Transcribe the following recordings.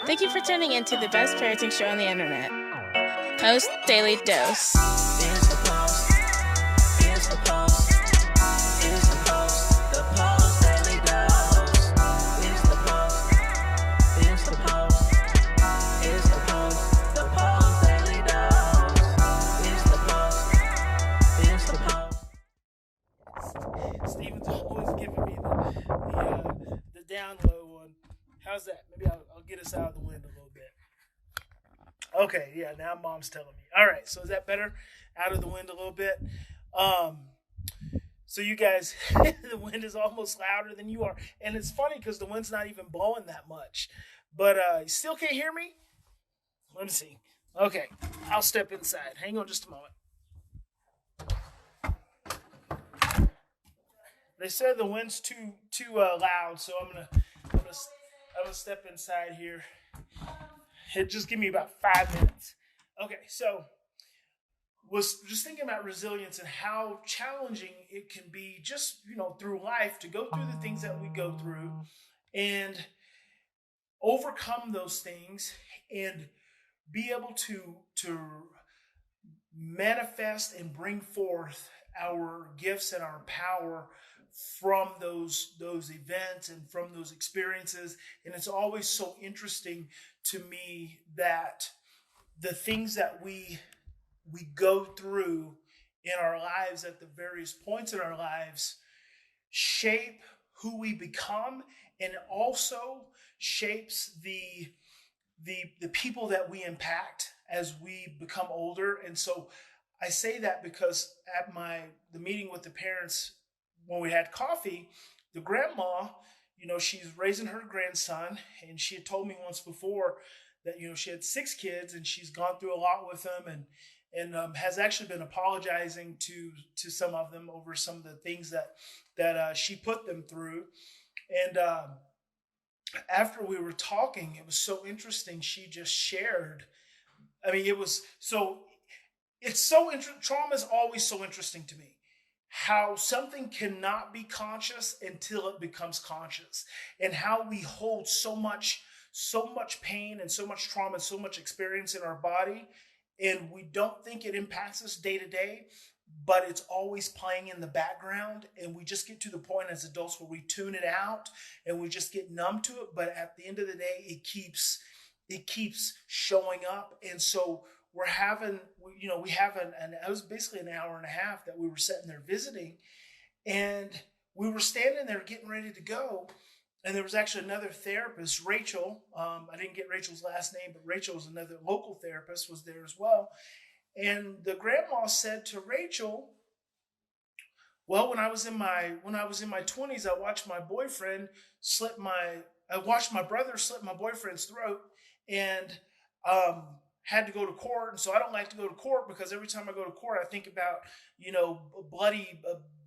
Thank you for tuning in to the best parenting show on the internet, Post Daily Dose. It's the Post. It's the Post. It's the Post. The Post Daily Dose. It's the Post. It's the Post. It's the Post. The Post Daily Dose. It's the Post. It's the Post. Steven's always giving me the down low one. How's that? Maybe I'll get us out of the wind a little bit. Okay, yeah, now mom's telling me. All right, so is that better? Out of the wind a little bit? So you guys, the wind is almost louder than you are. And it's funny because the wind's not even blowing that much. But you still can't hear me? Let me see. Okay, I'll step inside. Hang on just a moment. They said the wind's too loud, so I'm gonna step inside here. Just give me about 5 minutes. Okay, so was just thinking about resilience and how challenging it can be just, through life to go through the things that we go through and overcome those things and be able to manifest and bring forth our gifts and our power from those events and from those experiences. And it's always so interesting to me that the things that we go through in our lives at the various points in our lives shape who we become, and it also shapes the people that we impact as we become older. And so I say that because at the meeting with the parents, when we had coffee, the grandma, she's raising her grandson, and she had told me once before that, she had 6 kids and she's gone through a lot with them and has actually been apologizing to some of them over some of the things that she put them through. And after we were talking, it was so interesting. She just shared. Trauma is always so interesting to me. How something cannot be conscious until it becomes conscious, and how we hold so much pain and so much trauma and so much experience in our body, and we don't think it impacts us day to day, but it's always playing in the background, and we just get to the point as adults where we tune it out and we just get numb to it. But at the end of the day, it keeps showing up. And so it was basically an hour and a half that we were sitting there visiting, and we were standing there getting ready to go. And there was actually another therapist, Rachel. I didn't get Rachel's last name, but Rachel was another local therapist, was there as well. And the grandma said to Rachel, well, when I was in my 20s, I watched my brother slit my boyfriend's throat, and had to go to court. And so I don't like to go to court because every time I go to court, I think about, bloody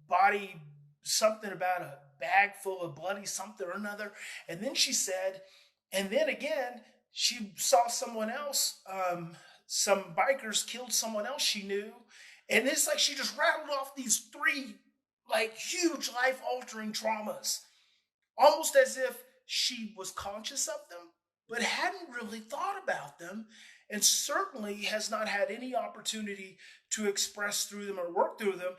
body, something about a bag full of bloody something or another. And then she said, and then again, she saw someone else, some bikers killed someone else she knew. And it's like she just rattled off these 3 huge life-altering traumas, almost as if she was conscious of them, but hadn't really thought about them, and certainly has not had any opportunity to express through them or work through them.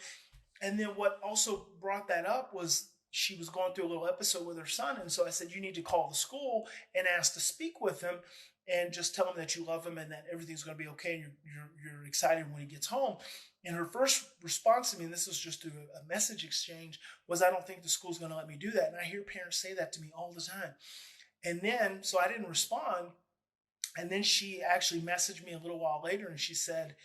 And then what also brought that up was she was going through a little episode with her son. And so I said, you need to call the school and ask to speak with him and just tell him that you love him and that everything's going to be okay. And you're excited when he gets home. And her first response to me, and this was just through a message exchange, was, I don't think the school's going to let me do that. And I hear parents say that to me all the time. And then, so I didn't respond. And then she actually messaged me a little while later, and she said,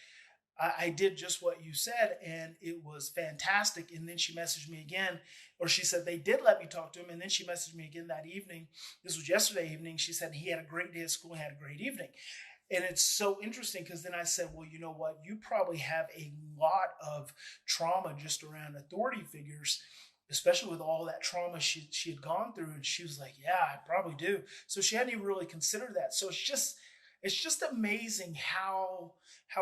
I did just what you said, and it was fantastic. And then she messaged me again, or she said they did let me talk to him. And then she messaged me again that evening. This was yesterday evening. She said he had a great day at school and had a great evening. And it's so interesting because then I said, well, you know what? You probably have a lot of trauma just around authority figures, especially with all that trauma she had gone through. And she was like, yeah, I probably do. So she hadn't even really considered that. So it's just amazing how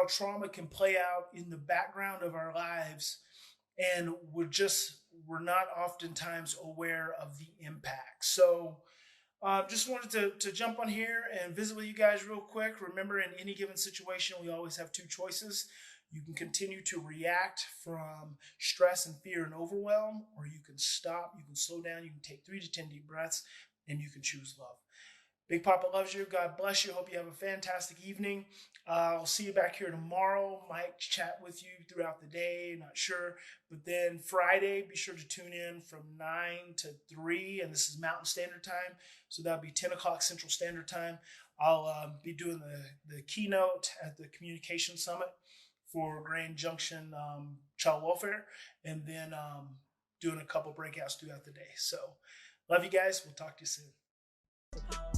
trauma can play out in the background of our lives. And we're not oftentimes aware of the impact. So Just wanted to jump on here and visit with you guys real quick. Remember, in any given situation, we always have two choices. You can continue to react from stress and fear and overwhelm, or you can stop, you can slow down, you can take 3 to 10 deep breaths, and you can choose love. Big Papa loves you. God bless you. Hope you have a fantastic evening. I'll see you back here tomorrow. Might chat with you throughout the day. Not sure. But then Friday, be sure to tune in from 9 to 3. And this is Mountain Standard Time. So that'll be 10 o'clock Central Standard Time. I'll be doing the keynote at the Communication Summit for Grand Junction Child Welfare. And then doing a couple breakouts throughout the day. So love you guys. We'll talk to you soon.